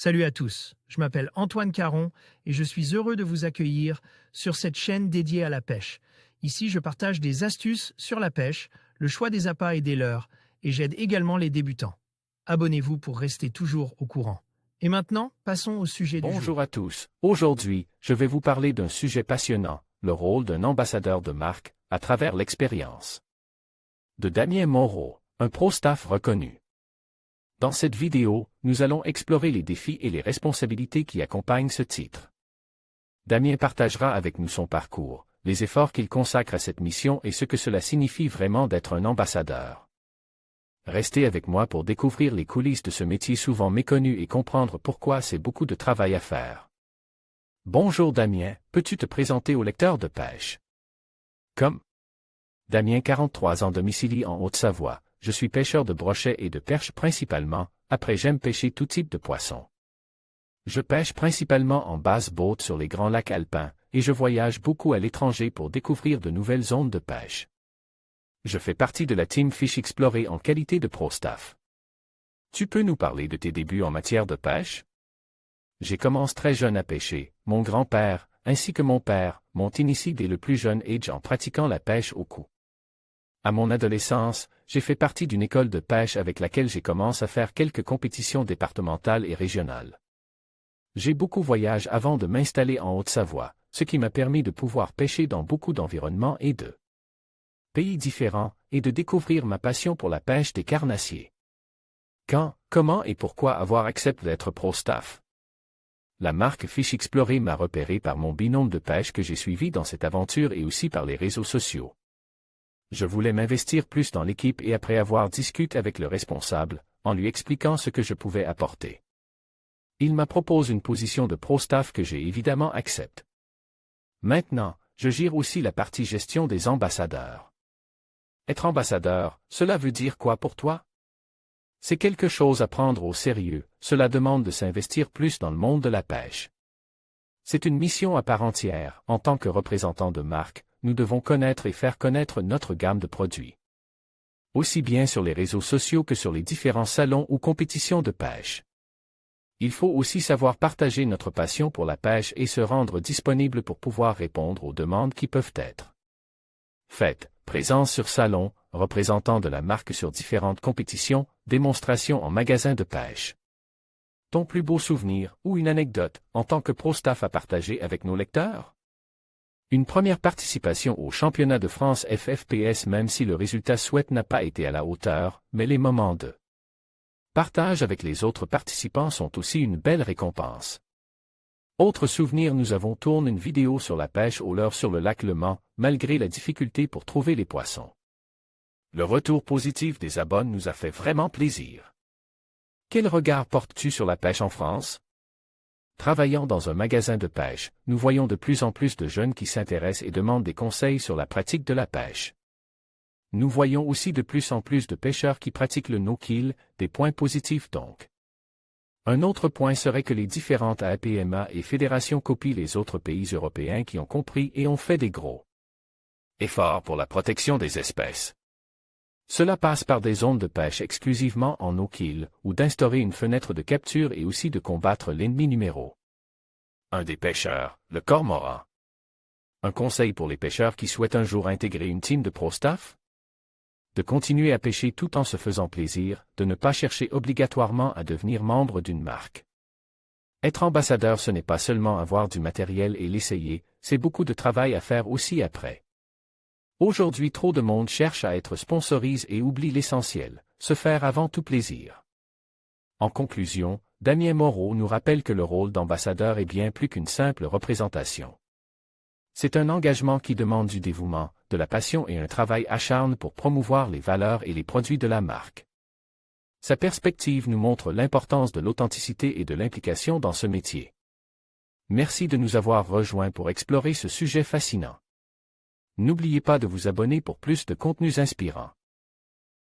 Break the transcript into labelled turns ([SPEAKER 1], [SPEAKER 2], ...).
[SPEAKER 1] Salut à tous, je m'appelle Antoine Caron et je suis heureux de vous accueillir sur cette chaîne dédiée à la pêche. Ici, je partage des astuces sur la pêche, le choix des appâts et des leurres, et j'aide également les débutants. Abonnez-vous pour rester toujours au courant. Et maintenant, passons au sujet du jour.
[SPEAKER 2] Bonjour à tous. Aujourd'hui, je vais vous parler d'un sujet passionnant, le rôle d'un ambassadeur de marque à travers l'expérience. De Damien Moreau, un pro-staff reconnu. Dans cette vidéo, nous allons explorer les défis et les responsabilités qui accompagnent ce titre. Damien partagera avec nous son parcours, les efforts qu'il consacre à cette mission et ce que cela signifie vraiment d'être un ambassadeur. Restez avec moi pour découvrir les coulisses de ce métier souvent méconnu et comprendre pourquoi c'est beaucoup de travail à faire. Bonjour Damien, peux-tu te présenter au lecteur de pêche? Comme Damien, 43 ans, domicilié en Haute-Savoie. Je suis pêcheur de brochets et de perches principalement, après j'aime pêcher tout type de poissons. Je pêche principalement en basse-boat sur les grands lacs alpins, et je voyage beaucoup à l'étranger pour découvrir de nouvelles zones de pêche. Je fais partie de la Team Fish Explorer en qualité de pro-staff. Tu peux nous parler de tes débuts en matière de pêche? J'ai commencé très jeune à pêcher, mon grand-père, ainsi que mon père, m'ont initié dès le plus jeune âge en pratiquant la pêche au coup. À mon adolescence, j'ai fait partie d'une école de pêche avec laquelle j'ai commencé à faire quelques compétitions départementales et régionales. J'ai beaucoup voyagé avant de m'installer en Haute-Savoie, ce qui m'a permis de pouvoir pêcher dans beaucoup d'environnements et de pays différents, et de découvrir ma passion pour la pêche des carnassiers. Quand, comment et pourquoi avoir accepté d'être pro-staff? La marque Fish Explorer m'a repéré par mon binôme de pêche que j'ai suivi dans cette aventure et aussi par les réseaux sociaux. Je voulais m'investir plus dans l'équipe et après avoir discuté avec le responsable, en lui expliquant ce que je pouvais apporter. Il m'a proposé une position de pro-staff que j'ai évidemment acceptée. Maintenant, je gère aussi la partie gestion des ambassadeurs. Être ambassadeur, cela veut dire quoi pour toi? C'est quelque chose à prendre au sérieux, cela demande de s'investir plus dans le monde de la pêche. C'est une mission à part entière, en tant que représentant de marque. Nous devons connaître et faire connaître notre gamme de produits. Aussi bien sur les réseaux sociaux que sur les différents salons ou compétitions de pêche. Il faut aussi savoir partager notre passion pour la pêche et se rendre disponible pour pouvoir répondre aux demandes qui peuvent être faites. Présence sur salon, représentant de la marque sur différentes compétitions, démonstrations en magasin de pêche. Ton plus beau souvenir ou une anecdote en tant que pro-staff à partager avec nos lecteurs? Une première participation au championnat de France FFPS même si le résultat souhaité n'a pas été à la hauteur, mais les moments de partage avec les autres participants sont aussi une belle récompense. Autre souvenir, nous avons tourné une vidéo sur la pêche au leurre sur le lac Le Mans, malgré la difficulté pour trouver les poissons. Le retour positif des abonnés nous a fait vraiment plaisir. Quel regard portes-tu sur la pêche en France? Travaillant dans un magasin de pêche, nous voyons de plus en plus de jeunes qui s'intéressent et demandent des conseils sur la pratique de la pêche. Nous voyons aussi de plus en plus de pêcheurs qui pratiquent le no-kill, des points positifs donc. Un autre point serait que les différentes APMA et fédérations copient les autres pays européens qui ont compris et ont fait des gros efforts pour la protection des espèces. Cela passe par des zones de pêche exclusivement en no-kill, ou d'instaurer une fenêtre de capture et aussi de combattre l'ennemi numéro 1 des pêcheurs, le cormoran. Un conseil pour les pêcheurs qui souhaitent un jour intégrer une team de pro-staff? De continuer à pêcher tout en se faisant plaisir, de ne pas chercher obligatoirement à devenir membre d'une marque. Être ambassadeur, ce n'est pas seulement avoir du matériel et l'essayer, c'est beaucoup de travail à faire aussi après. Aujourd'hui, trop de monde cherche à être sponsorisé et oublie l'essentiel, se faire avant tout plaisir. En conclusion, Damien Moreau nous rappelle que le rôle d'ambassadeur est bien plus qu'une simple représentation. C'est un engagement qui demande du dévouement, de la passion et un travail acharné pour promouvoir les valeurs et les produits de la marque. Sa perspective nous montre l'importance de l'authenticité et de l'implication dans ce métier. Merci de nous avoir rejoints pour explorer ce sujet fascinant. N'oubliez pas de vous abonner pour plus de contenus inspirants.